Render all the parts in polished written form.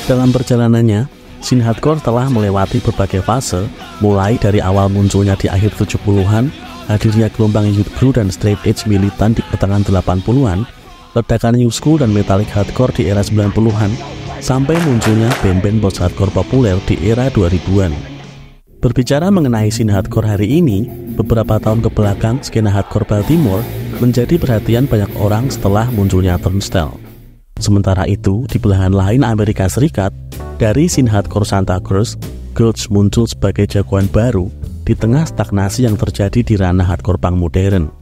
Dalam perjalanannya, scene hardcore telah melewati berbagai fase, mulai dari awal munculnya di akhir 70-an, hadirnya gelombang youth crew dan straight edge militan di pertengahan 80-an, ledakan new school dan metallic hardcore di era 90-an, sampai munculnya band-band post-hardcore populer di era 2000-an. Berbicara mengenai scene hardcore hari ini, beberapa tahun kebelakang skena hardcore Baltimore menjadi perhatian banyak orang setelah munculnya Turnstile. Sementara itu, di belahan lain Amerika Serikat, dari scene hardcore Santa Cruz, Gulch muncul sebagai jagoan baru di tengah stagnasi yang terjadi di ranah hardcore punk modern.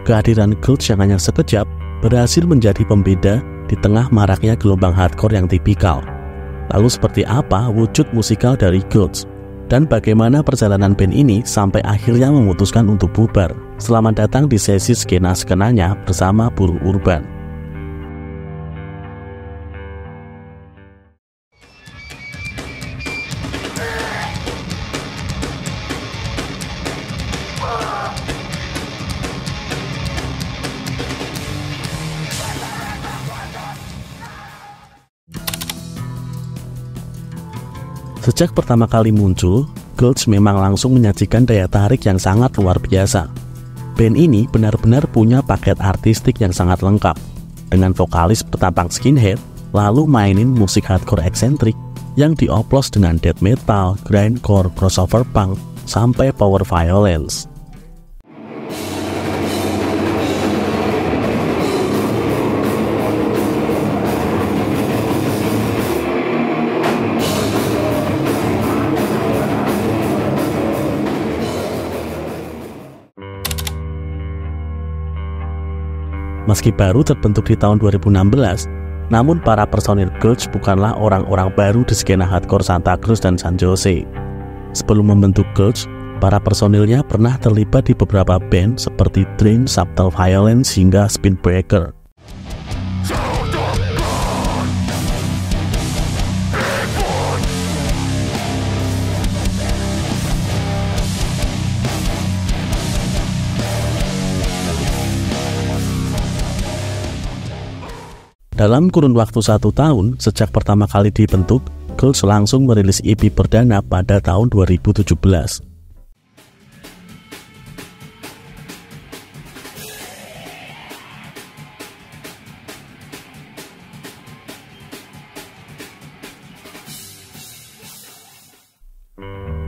Kehadiran Gulch yang hanya sekejap berhasil menjadi pembeda di tengah maraknya gelombang hardcore yang tipikal. Lalu seperti apa wujud musikal dari Gulch? Dan bagaimana perjalanan band ini sampai akhirnya memutuskan untuk bubar? Selamat datang di sesi skena-skenanya bersama Buruh Urban. Sejak pertama kali muncul, Gulch memang langsung menyajikan daya tarik yang sangat luar biasa. Band ini benar-benar punya paket artistik yang sangat lengkap, dengan vokalis bertampang skinhead, lalu mainin musik hardcore eksentrik yang dioplos dengan death metal, grindcore, crossover punk, sampai power violence. Meski baru terbentuk di tahun 2016, namun para personil Gulch bukanlah orang-orang baru di skena hardcore Santa Cruz dan San Jose. Sebelum membentuk Gulch, para personilnya pernah terlibat di beberapa band seperti Dream, Subtle Violence, hingga Spinbreaker. Dalam kurun waktu 1 tahun, sejak pertama kali dibentuk, Gulch langsung merilis EP perdana pada tahun 2017.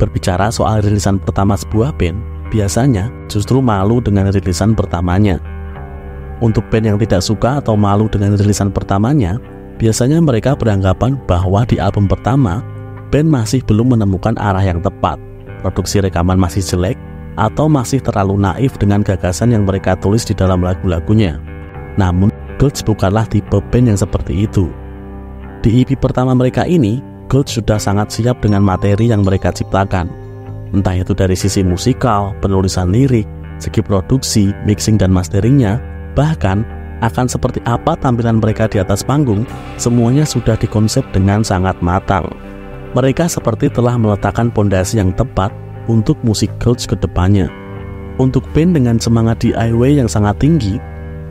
Berbicara soal rilisan pertama sebuah band, biasanya justru malu dengan rilisan pertamanya. Untuk band yang tidak suka atau malu dengan rilisan pertamanya, biasanya mereka beranggapan bahwa di album pertama, band masih belum menemukan arah yang tepat, produksi rekaman masih jelek, atau masih terlalu naif dengan gagasan yang mereka tulis di dalam lagu-lagunya. Namun, Gulch bukanlah tipe band yang seperti itu. Di EP pertama mereka ini, Gulch sudah sangat siap dengan materi yang mereka ciptakan. Entah itu dari sisi musikal, penulisan lirik, segi produksi, mixing dan masteringnya, bahkan akan seperti apa tampilan mereka di atas panggung, semuanya sudah dikonsep dengan sangat matang. Mereka seperti telah meletakkan pondasi yang tepat untuk musik Gulch ke depannya. Untuk band dengan semangat DIY yang sangat tinggi,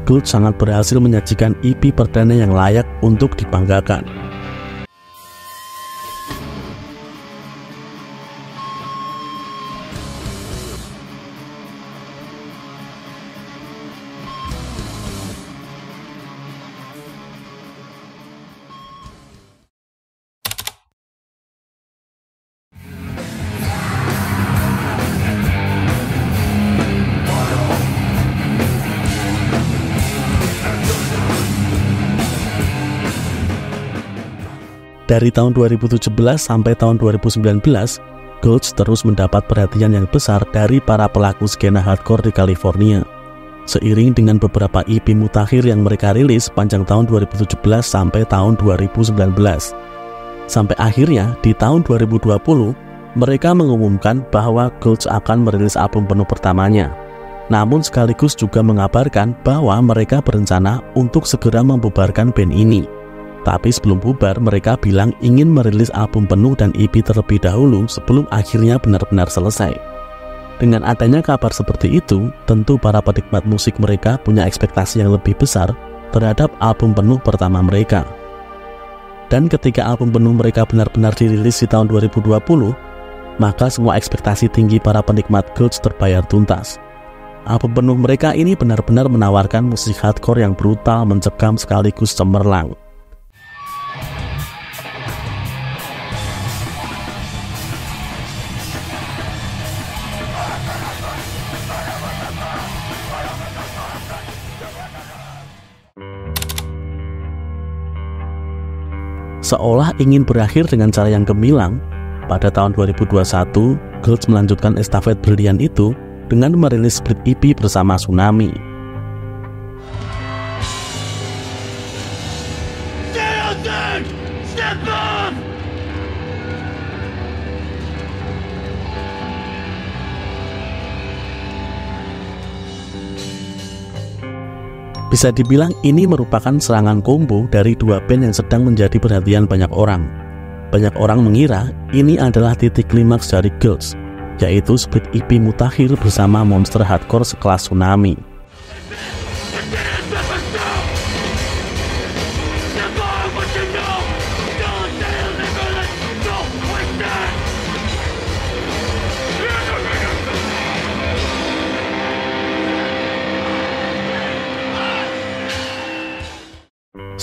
Gulch sangat berhasil menyajikan EP perdana yang layak untuk dibanggakan. Dari tahun 2017 sampai tahun 2019, Gulch terus mendapat perhatian yang besar dari para pelaku skena hardcore di California. Seiring dengan beberapa EP mutakhir yang mereka rilis sepanjang tahun 2017 sampai tahun 2019. Sampai akhirnya di tahun 2020, mereka mengumumkan bahwa Gulch akan merilis album penuh pertamanya. Namun sekaligus juga mengabarkan bahwa mereka berencana untuk segera membubarkan band ini. Tapi sebelum bubar, mereka bilang ingin merilis album penuh dan EP terlebih dahulu sebelum akhirnya benar-benar selesai. Dengan adanya kabar seperti itu, tentu para penikmat musik mereka punya ekspektasi yang lebih besar terhadap album penuh pertama mereka. Dan ketika album penuh mereka benar-benar dirilis di tahun 2020, maka semua ekspektasi tinggi para penikmat Gulch terbayar tuntas. Album penuh mereka ini benar-benar menawarkan musik hardcore yang brutal, mencekam sekaligus cemerlang. Seolah ingin berakhir dengan cara yang gemilang, pada tahun 2021, Gulch melanjutkan estafet brilian itu dengan merilis split EP bersama Tsunami. Bisa dibilang ini merupakan serangan combo dari dua band yang sedang menjadi perhatian banyak orang. Banyak orang mengira ini adalah titik klimaks dari Gulch, yaitu split EP mutakhir bersama monster hardcore sekelas Tsunami.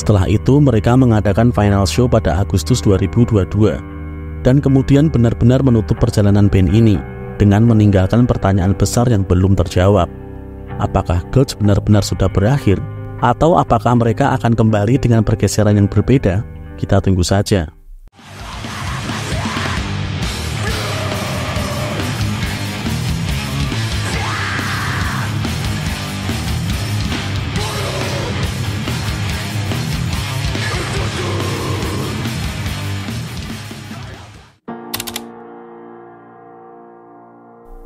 Setelah itu mereka mengadakan final show pada Agustus 2022 dan kemudian benar-benar menutup perjalanan band ini dengan meninggalkan pertanyaan besar yang belum terjawab. Apakah Gulch benar-benar sudah berakhir atau apakah mereka akan kembali dengan pergeseran yang berbeda? Kita tunggu saja.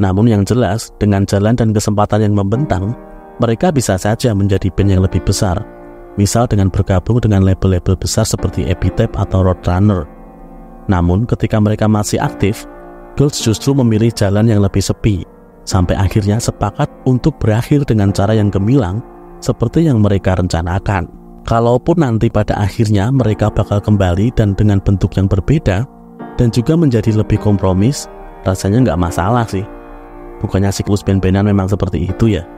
Namun yang jelas, dengan jalan dan kesempatan yang membentang, mereka bisa saja menjadi band yang lebih besar, misal dengan bergabung dengan label-label besar seperti Epitaph atau Roadrunner. Namun ketika mereka masih aktif, Gulch justru memilih jalan yang lebih sepi, sampai akhirnya sepakat untuk berakhir dengan cara yang gemilang seperti yang mereka rencanakan. Kalaupun nanti pada akhirnya mereka bakal kembali dan dengan bentuk yang berbeda, dan juga menjadi lebih kompromis, rasanya nggak masalah sih. Bukannya siklus band-bandan memang seperti itu ya?